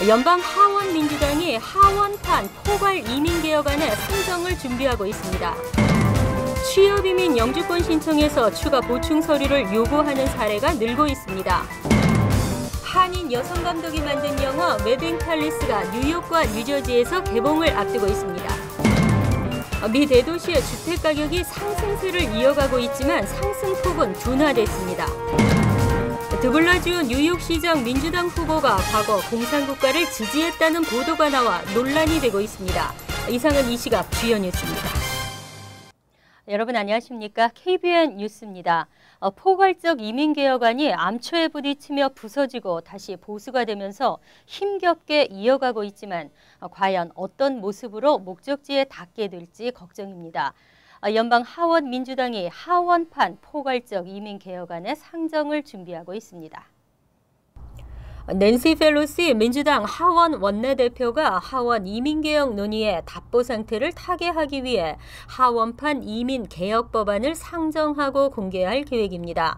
연방 하원 민주당이 하원판 포괄 이민개혁안의 상정을 준비하고 있습니다. 취업이민 영주권 신청에서 추가 보충 서류를 요구하는 사례가 늘고 있습니다. 한인 여성 감독이 만든 영화 웨딩 팰리스가 뉴욕과 뉴저지에서 개봉을 앞두고 있습니다. 미 대도시의 주택 가격이 상승세를 이어가고 있지만 상승폭은 둔화됐습니다. 드블라주 뉴욕시장 민주당 후보가 과거 공산국가를 지지했다는 보도가 나와 논란이 되고 있습니다. 이상은 이 시각 주요 뉴스입니다. 여러분 안녕하십니까? KBN 뉴스입니다. 포괄적 이민개혁안이 암초에 부딪히며 부서지고 다시 보수가 되면서 힘겹게 이어가고 있지만 과연 어떤 모습으로 목적지에 닿게 될지 걱정입니다. 연방 하원 민주당이 하원판 포괄적 이민개혁안의 상정을 준비하고 있습니다. 낸시 펠로시 민주당 하원 원내대표가 하원 이민개혁 논의의 답보 상태를 타개하기 위해 하원판 이민개혁 법안을 상정하고 공개할 계획입니다.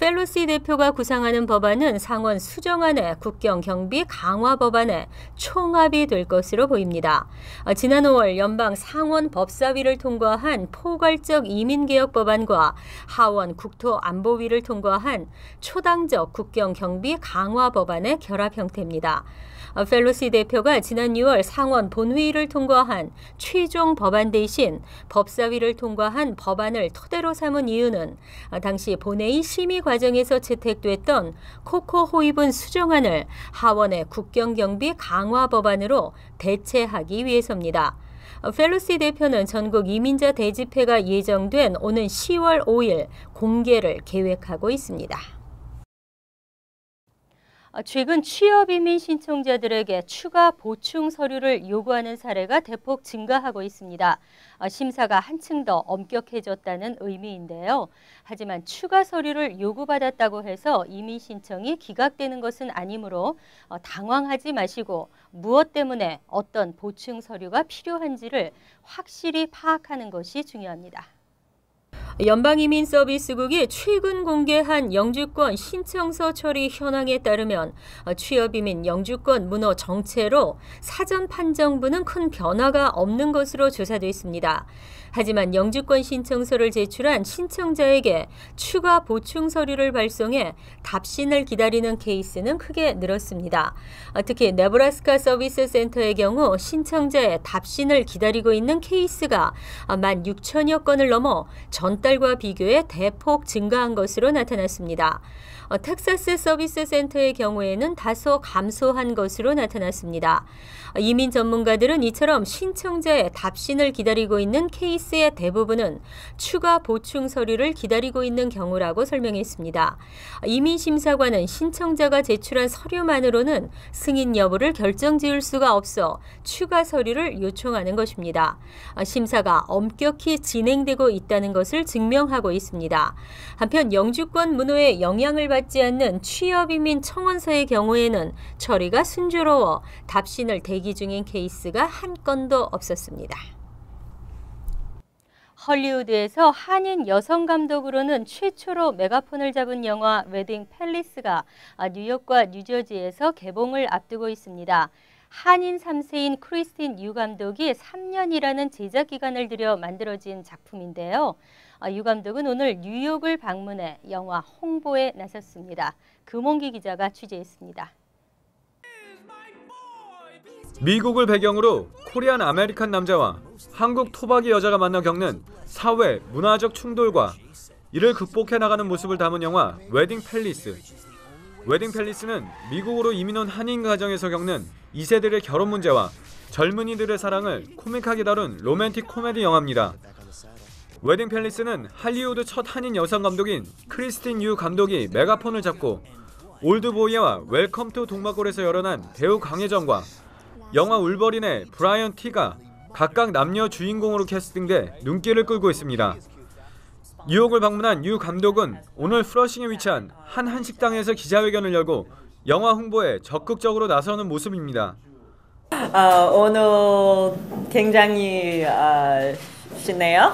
펠로시 대표가 구상하는 법안은 상원 수정안의 국경 경비 강화 법안에 총합이 될 것으로 보입니다. 지난 5월 연방 상원 법사위를 통과한 포괄적 이민개혁 법안과 하원 국토안보위를 통과한 초당적 국경 경비 강화 법안의 결합 형태입니다. 펠로시 대표가 지난 6월 상원 본회의를 통과한 최종 법안 대신 법사위를 통과한 법안을 토대로 삼은 이유는 당시 본회의 심의 과정에서 채택됐던 코코 호이븐 수정안을 하원의 국경경비 강화 법안으로 대체하기 위해서입니다. 펠로시 대표는 전국 이민자 대집회가 예정된 오는 10월 5일 공개를 계획하고 있습니다. 최근 취업이민 신청자들에게 추가 보충 서류를 요구하는 사례가 대폭 증가하고 있습니다. 심사가 한층 더 엄격해졌다는 의미인데요. 하지만 추가 서류를 요구받았다고 해서 이민 신청이 기각되는 것은 아니므로 당황하지 마시고 무엇 때문에 어떤 보충 서류가 필요한지를 확실히 파악하는 것이 중요합니다. 연방이민서비스국이 최근 공개한 영주권 신청서 처리 현황에 따르면 취업이민 영주권 문호 정체로 사전 판정부는 큰 변화가 없는 것으로 조사됐습니다. 하지만 영주권 신청서를 제출한 신청자에게 추가 보충 서류를 발송해 답신을 기다리는 케이스는 크게 늘었습니다. 특히 네브라스카 서비스 센터의 경우 신청자의 답신을 기다리고 있는 케이스가 16,000여 건을 넘어 전달과 비교해 대폭 증가한 것으로 나타났습니다. 텍사스 서비스 센터의 경우에는 다소 감소한 것으로 나타났습니다. 이민 전문가들은 이처럼 신청자의 답신을 기다리고 있는 케이스의 대부분은 추가 보충 서류를 기다리고 있는 경우라고 설명했습니다. 이민심사관은 신청자가 제출한 서류만으로는 승인 여부를 결정지을 수가 없어 추가 서류를 요청하는 것입니다. 심사가 엄격히 진행되고 있다는 것을 증명하고 있습니다. 한편 영주권 문호에 영향을 받지 않는 취업이민 청원서의 경우에는 처리가 순조로워 답신을 대기 중인 케이스가 한 건도 없었습니다. 헐리우드에서 한인 여성 감독으로는 최초로 메가폰을 잡은 영화 웨딩 팰리스가 뉴욕과 뉴저지에서 개봉을 앞두고 있습니다. 한인 3세인 크리스틴 유 감독이 3년이라는 제작 기간을 들여 만들어진 작품인데요. 유 감독은 오늘 뉴욕을 방문해 영화 홍보에 나섰습니다. 금홍기 기자가 취재했습니다. 미국을 배경으로 코리안 아메리칸 남자와 한국 토박이 여자가 만나 겪는 사회, 문화적 충돌과 이를 극복해 나가는 모습을 담은 영화 웨딩 팰리스. 웨딩 팰리스는 미국으로 이민 온 한인 가정에서 겪는 2세들의 결혼 문제와 젊은이들의 사랑을 코믹하게 다룬 로맨틱 코미디 영화입니다. 웨딩 팰리스는 할리우드 첫 한인 여성 감독인 크리스틴 유 감독이 메가폰을 잡고 올드보이와 웰컴 투 동막골에서 열어난 배우 강혜정과 영화 울버린의 브라이언 티가 각각 남녀 주인공으로 캐스팅돼 눈길을 끌고 있습니다. 뉴욕을 방문한 유 감독은 오늘 플러싱에 위치한 한 한식당에서 기자회견을 열고 영화 홍보에 적극적으로 나서는 모습입니다. 오늘 굉장히 신나요.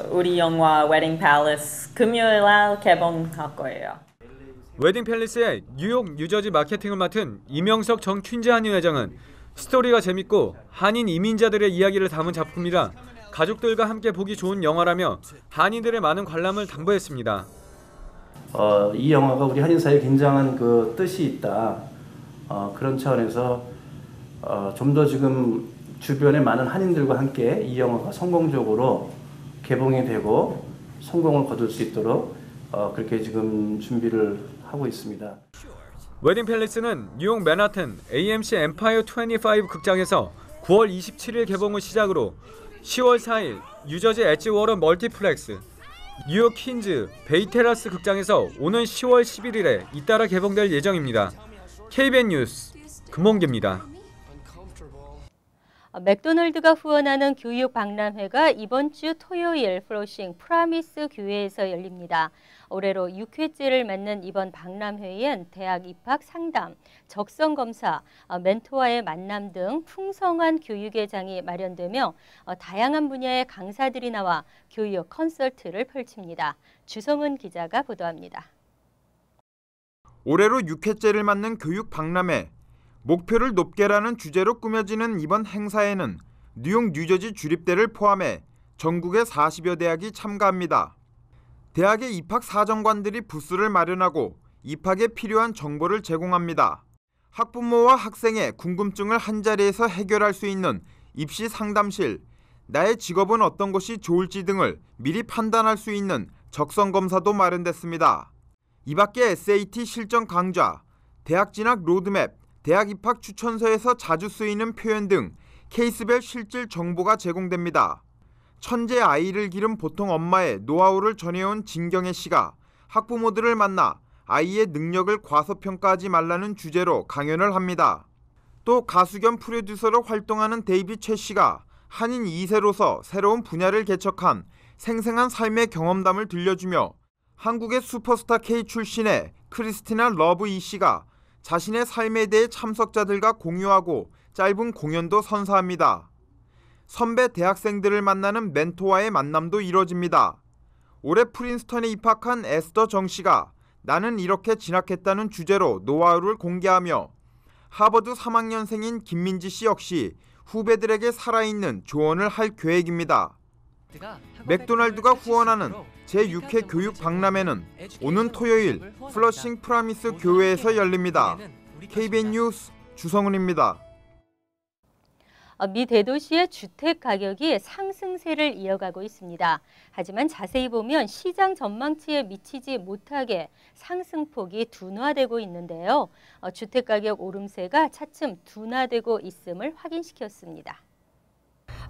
우리 영화 웨딩 팰리스 금요일 날 개봉할 거예요. 웨딩 팰리스의 뉴욕, 뉴저지 마케팅을 맡은 이명석 전 퀸즈 한인 회장은 스토리가 재밌고 한인 이민자들의 이야기를 담은 작품이라 가족들과 함께 보기 좋은 영화라며 한인들의 많은 관람을 당부했습니다. 이 영화가 우리 한인 사회에 굉장한 그 뜻이 있다. 그런 차원에서 좀 더 지금 주변의 많은 한인들과 함께 이 영화가 성공적으로 개봉이 되고 성공을 거둘 수 있도록 그렇게 지금 준비를 하고 있습니다. 웨딩 팰리스는 뉴욕 맨하튼 AMC 엠파이어 25 극장에서 9월 27일 개봉을 시작으로 10월 4일 뉴저지 엣지워터 멀티플렉스, 뉴욕 퀸즈 베이테라스 극장에서 오는 10월 11일에 잇따라 개봉될 예정입니다. KBN 뉴스 금홍기입니다. 맥도널드가 후원하는 교육 박람회가 이번 주 토요일 플러싱 프라미스 교회에서 열립니다. 올해로 6회째를 맞는 이번 박람회엔 대학 입학 상담, 적성 검사, 멘토와의 만남 등 풍성한 교육의 장이 마련되며 다양한 분야의 강사들이 나와 교육 컨설트를 펼칩니다. 주성은 기자가 보도합니다. 올해로 6회째를 맞는 교육 박람회. 목표를 높게라는 주제로 꾸며지는 이번 행사에는 뉴욕, 뉴저지 주립대를 포함해 전국의 40여 대학이 참가합니다. 대학의 입학 사정관들이 부스를 마련하고 입학에 필요한 정보를 제공합니다. 학부모와 학생의 궁금증을 한자리에서 해결할 수 있는 입시 상담실, 나의 직업은 어떤 것이 좋을지 등을 미리 판단할 수 있는 적성 검사도 마련됐습니다. 이 밖에 SAT 실전 강좌, 대학 진학 로드맵, 대학 입학 추천서에서 자주 쓰이는 표현 등 케이스별 실질 정보가 제공됩니다. 천재 아이를 기른 보통 엄마의 노하우를 전해온 진경애 씨가 학부모들을 만나 아이의 능력을 과소평가하지 말라는 주제로 강연을 합니다. 또 가수 겸 프로듀서로 활동하는 데이비 최 씨가 한인 2세로서 새로운 분야를 개척한 생생한 삶의 경험담을 들려주며 한국의 슈퍼스타 K 출신의 크리스티나 러브 이 씨가 자신의 삶에 대해 참석자들과 공유하고 짧은 공연도 선사합니다. 선배 대학생들을 만나는 멘토와의 만남도 이뤄집니다. 올해 프린스턴에 입학한 에스더 정 씨가 나는 이렇게 진학했다는 주제로 노하우를 공개하며 하버드 3학년생인 김민지 씨 역시 후배들에게 살아있는 조언을 할 계획입니다. 맥도날드가 후원하는 제6회 교육 박람회는 오는 토요일 플러싱 프라미스 교회에서 열립니다. KBN 뉴스 주성훈입니다. 미 대도시의 주택 가격이 상승세를 이어가고 있습니다. 하지만 자세히 보면 시장 전망치에 미치지 못하게 상승폭이 둔화되고 있는데요. 주택 가격 오름세가 차츰 둔화되고 있음을 확인시켰습니다.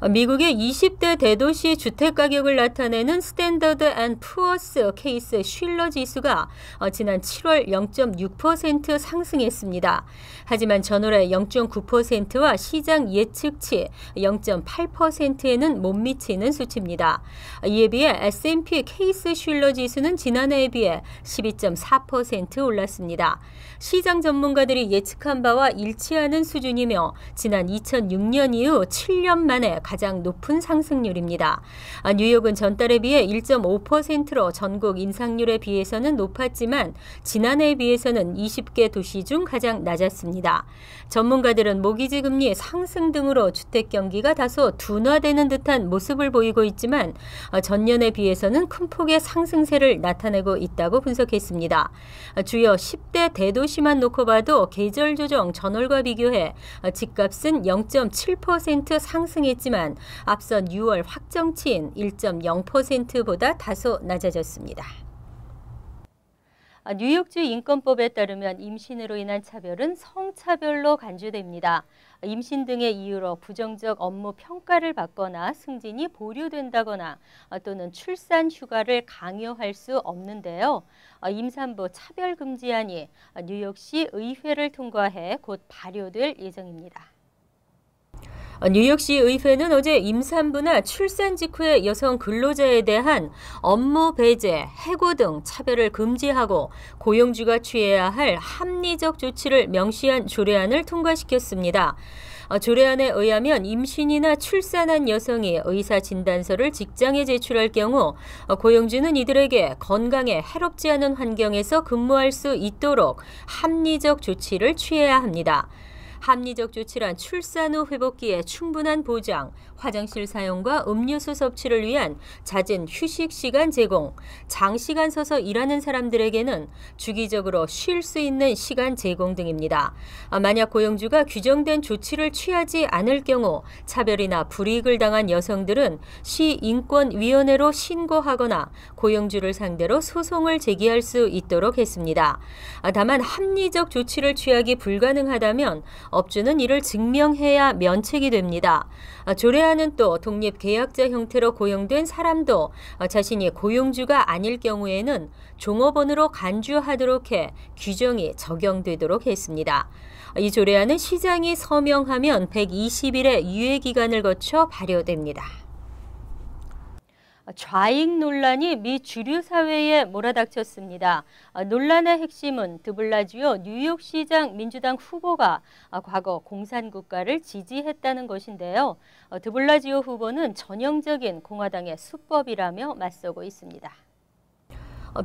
미국의 20대 대도시 주택가격을 나타내는 스탠더드 앤 푸어스 케이스 쉴러 지수가 지난 7월 0.6% 상승했습니다. 하지만 전월의 0.9%와 시장 예측치 0.8%에는 못 미치는 수치입니다. 이에 비해 S&P 케이스 쉴러 지수는 지난해에 비해 12.4% 올랐습니다. 시장 전문가들이 예측한 바와 일치하는 수준이며 지난 2006년 이후 7년 만에 가장 높은 상승률입니다. 뉴욕은 전달에 비해 1.5%로 전국 인상률에 비해서는 높았지만 지난해에 비해서는 20개 도시 중 가장 낮았습니다. 전문가들은 모기지 금리 상승 등으로 주택 경기가 다소 둔화되는 듯한 모습을 보이고 있지만 전년에 비해서는 큰 폭의 상승세를 나타내고 있다고 분석했습니다. 주요 10대 대도시만 놓고 봐도 계절 조정 전월과 비교해 집값은 0.7% 상승했지만 앞선 6월 확정치인 1.0%보다 다소 낮아졌습니다. 뉴욕주 인권법에 따르면 임신으로 인한 차별은 성차별로 간주됩니다. 임신 등의 이유로 부정적 업무 평가를 받거나 승진이 보류된다거나 또는 출산 휴가를 강요할 수 없는데요. 임산부 차별금지안이 뉴욕시 의회를 통과해 곧 발효될 예정입니다. 뉴욕시 의회는 어제 임산부나 출산 직후의 여성 근로자에 대한 업무 배제, 해고 등 차별을 금지하고 고용주가 취해야 할 합리적 조치를 명시한 조례안을 통과시켰습니다. 조례안에 의하면 임신이나 출산한 여성이 의사 진단서를 직장에 제출할 경우 고용주는 이들에게 건강에 해롭지 않은 환경에서 근무할 수 있도록 합리적 조치를 취해야 합니다. 합리적 조치란 출산 후 회복기에 충분한 보장, 화장실 사용과 음료수 섭취를 위한 잦은 휴식 시간 제공, 장시간 서서 일하는 사람들에게는 주기적으로 쉴 수 있는 시간 제공 등입니다. 만약 고용주가 규정된 조치를 취하지 않을 경우 차별이나 불이익을 당한 여성들은 시인권위원회로 신고하거나 고용주를 상대로 소송을 제기할 수 있도록 했습니다. 다만 합리적 조치를 취하기 불가능하다면 업주는 이를 증명해야 면책이 됩니다. 조례안은 또 독립계약자 형태로 고용된 사람도 자신이 고용주가 아닐 경우에는 종업원으로 간주하도록 해 규정이 적용되도록 했습니다. 이 조례안은 시장이 서명하면 120일의 유예기간을 거쳐 발효됩니다. 좌익 논란이 미 주류 사회에 몰아닥쳤습니다. 논란의 핵심은 드블라지오 뉴욕시장 민주당 후보가 과거 공산국가를 지지했다는 것인데요. 드블라지오 후보는 전형적인 공화당의 수법이라며 맞서고 있습니다.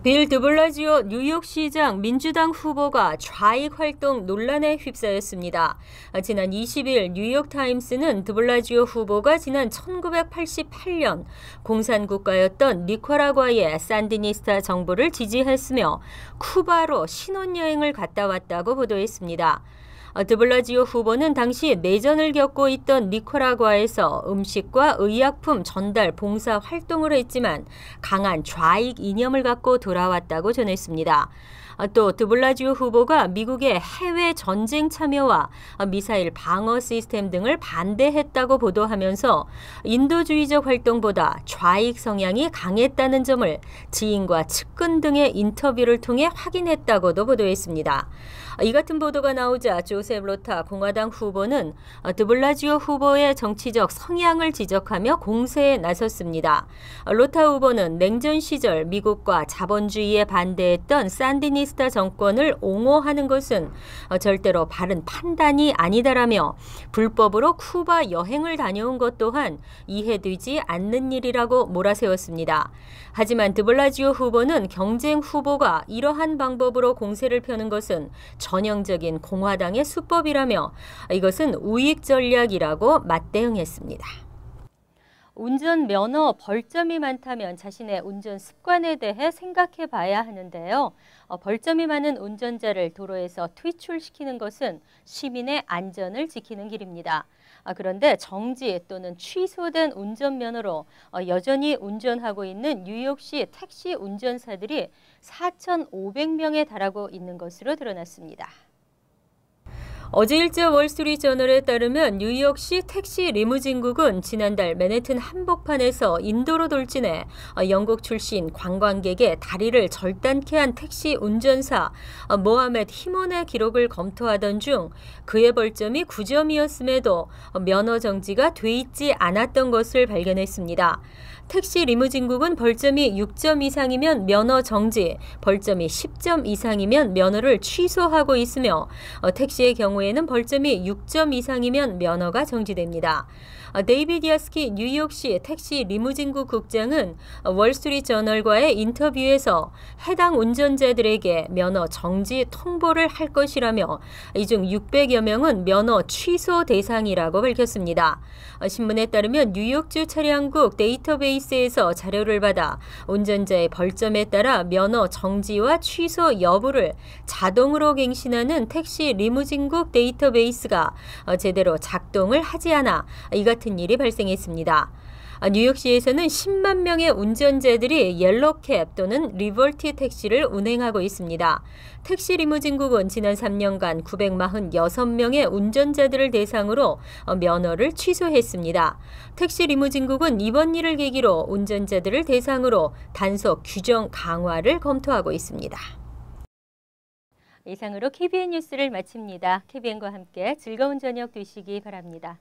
빌 드블라지오 뉴욕시장 민주당 후보가 좌익 활동 논란에 휩싸였습니다. 지난 20일 뉴욕타임스는 드블라지오 후보가 지난 1988년 공산국가였던 니카라과의 산디니스타 정부를 지지했으며 쿠바로 신혼여행을 갔다 왔다고 보도했습니다. 드블라지오 후보는 당시 내전을 겪고 있던 니카라과에서 음식과 의약품 전달 봉사 활동을 했지만 강한 좌익 이념을 갖고 돌아왔다고 전했습니다. 또 드블라지오 후보가 미국의 해외 전쟁 참여와 미사일 방어 시스템 등을 반대했다고 보도하면서 인도주의적 활동보다 좌익 성향이 강했다는 점을 지인과 측근 등의 인터뷰를 통해 확인했다고도 보도했습니다. 이 같은 보도가 나오자 조셉 로타 공화당 후보는 드블라지오 후보의 정치적 성향을 지적하며 공세에 나섰습니다. 로타 후보는 냉전 시절 미국과 자본주의에 반대했던 산디니스타 정권을 옹호하는 것은 절대로 바른 판단이 아니다라며 불법으로 쿠바 여행을 다녀온 것 또한 이해되지 않는 일이라고 몰아세웠습니다. 하지만 드블라지오 후보는 경쟁 후보가 이러한 방법으로 공세를 펴는 것은 전형적인 공화당의 수법이라며 이것은 우익 전략이라고 맞대응했습니다. 운전면허 벌점이 많다면 자신의 운전 습관에 대해 생각해 봐야 하는데요. 벌점이 많은 운전자를 도로에서 퇴출시키는 것은 시민의 안전을 지키는 길입니다. 그런데 정지 또는 취소된 운전면허로 여전히 운전하고 있는 뉴욕시 택시 운전사들이 4,500명에 달하고 있는 것으로 드러났습니다. 어제 일자 월스트리트저널에 따르면 뉴욕시 택시 리무진국은 지난달 맨해튼 한복판에서 인도로 돌진해 영국 출신 관광객의 다리를 절단케 한 택시 운전사 모하메드 히몬의 기록을 검토하던 중 그의 벌점이 9점이었음에도 면허 정지가 돼 있지 않았던 것을 발견했습니다. 택시 리무진국은 벌점이 6점 이상이면 면허 정지, 벌점이 10점 이상이면 면허를 취소하고 있으며 택시의 경우에는 벌점이 6점 이상이면 면허가 정지됩니다. 데이비드 야스키 뉴욕시 택시 리무진국 국장은 월스트리트저널과의 인터뷰에서 해당 운전자들에게 면허 정지 통보를 할 것이라며 이 중 600여 명은 면허 취소 대상이라고 밝혔습니다. 신문에 따르면 뉴욕주 차량국 데이터베이스에서 자료를 받아 운전자의 벌점에 따라 면허 정지와 취소 여부를 자동으로 갱신하는 택시 리무진국 데이터베이스가 제대로 작동을 하지 않아 이 같은 일이 발생했습니다. 뉴욕시에서는 10만 명의 운전자들이 옐로캡 또는 리버티 택시를 운행하고 있습니다. 택시 리무진국은 지난 3년간 946명의 운전자들을 대상으로 면허를 취소했습니다. 택시 리무진국은 이번 일을 계기로 운전자들을 대상으로 단속 규정 강화를 검토하고 있습니다. 이상으로 KBN 뉴스를 마칩니다. KBN과 함께 즐거운 저녁 되시기 바랍니다.